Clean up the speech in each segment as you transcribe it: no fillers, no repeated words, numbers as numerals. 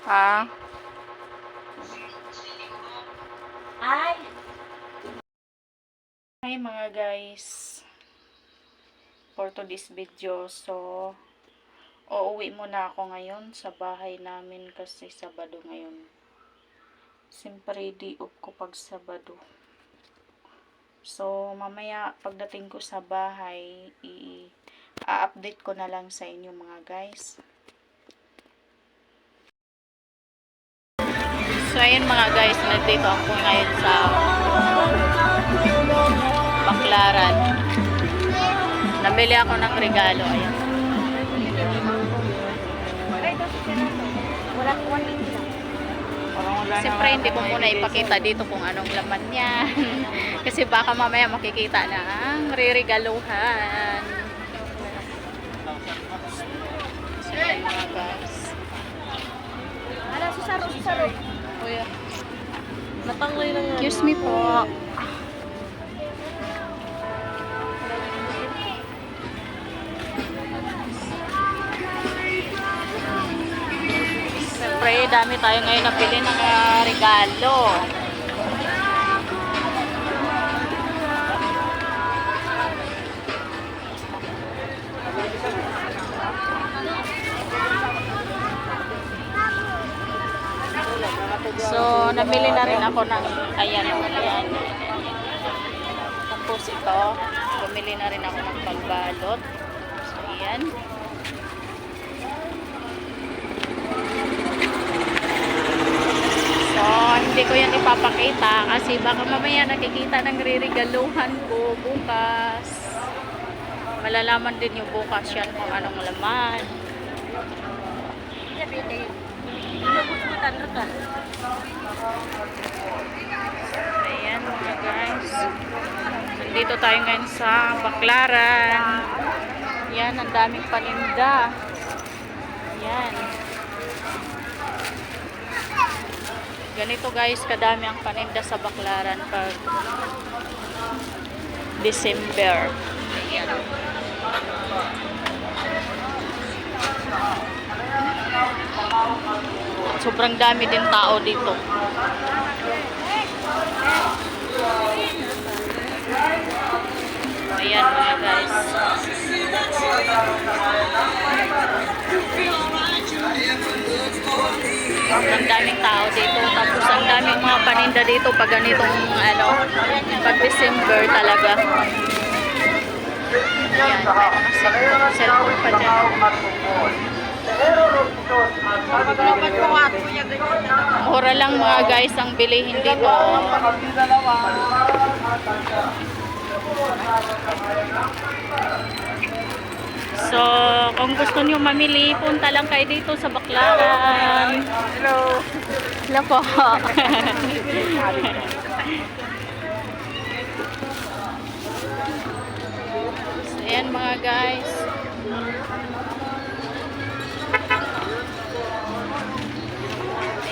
Ah, Ay! hi mga guys. For today's video, so uuwi muna ako ngayon sa bahay namin kasi Sabado ngayon. Siyempre, day off ko pag Sabado. So, mamaya pagdating ko sa bahay, i-update ko na lang sa inyo mga guys. So, ayun mga guys, nandito ako ngayon sa Baclaran. Nabili ako ng regalo. Ayan. Siyempre, hindi ko muna ipakita dito kung anong laman niya. Kasi baka mamaya makikita na ang re-regaluhan. So, ayan mga guys. Ala, susaro. Kuya. Natanglay na nga. Excuse me po. Siyempre, dami tayo ngayon napili ng regalo. So, namili na rin ako ng, ayan. Tapos ito, bumili na rin ako ng pagbalot. So, ayan. So, hindi ko yan ipapakita kasi baka mamaya nakikita ng re-regaluhan ko bukas. Malalaman din yung bukas yan kung anong laman. Ayan mga guys. Nandito tayo ngayon sa Baclaran. Yan, ang daming paninda. Yan. Ganito guys, kadami ang paninda sa Baclaran pag December. Ayan. Sobrang dami din tao dito. Ayan mga guys. Sobrang daming tao dito. Tapos ang daming mga paninda dito pag ganitong pag December talaga. Ayan, may mga cellphone pa dyan. Mura lang mga guys ang bilihin dito. So, kung gusto niyo mamili, punta lang kayo dito sa Baclaran. Hello. Hello po. So, ayan mga guys.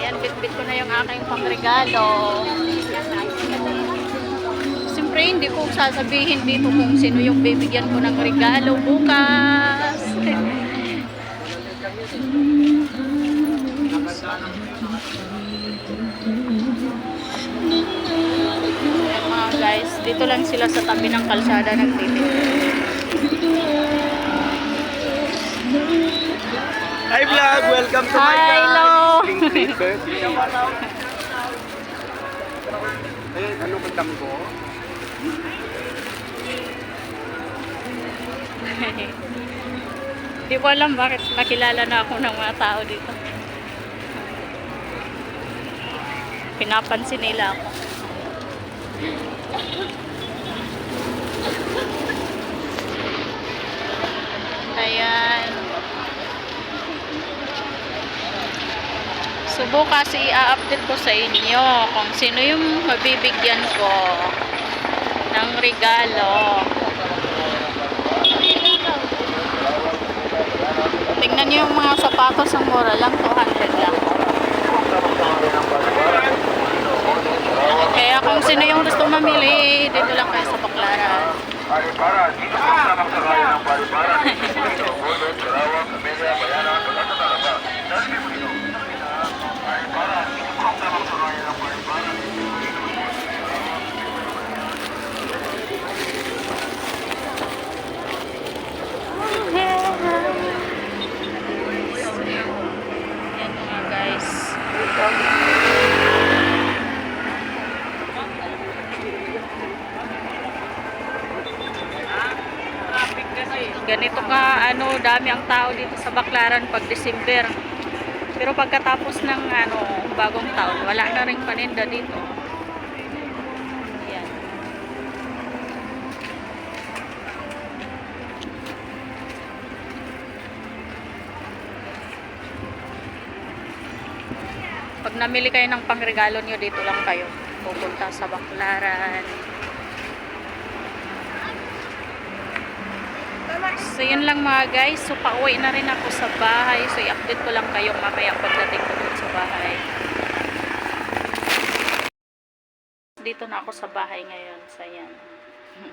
Ayan, bit-bit ko na yung aking pangregalo. Siyempre, hindi ko sasabihin dito kung sino yung bibigyan ko ng regalo bukas. Ayan mga guys, dito lang sila sa tabi ng kalsada nagtitinda. Hi vlog! Welcome to my Hi, vlog! hello! Ayun, ano kantang ko? Hindi ko alam bakit nakilala na ako ng mga tao dito. Pinapansin nila ako. Ayan. So bukas i-update ko sa inyo kung sino yung mabibigyan ko ng regalo. Tingnan niyo yung mga sapatos, ang mura lang, 200 lang. Kaya kung sino yung gusto mamili, dito lang kayo sa Baclaran. ang tao dito sa Baclaran pag December. Pero pagkatapos ng bagong taon, wala na ring paninda dito. Ayan. Pag namili kayo ng pangregalo nyo, dito lang kayo pupunta sa Baclaran. So yun lang mga guys. So pauwi na rin ako sa bahay. So i-update ko lang kayo mamaya pagdating ko dun sa bahay. Dito na ako sa bahay ngayon. So yan.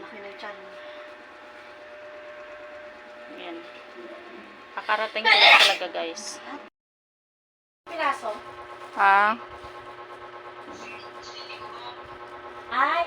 Laki ng tiyan. Yan. Kakarating ko lang talaga guys. Piraso? Ha? Ay!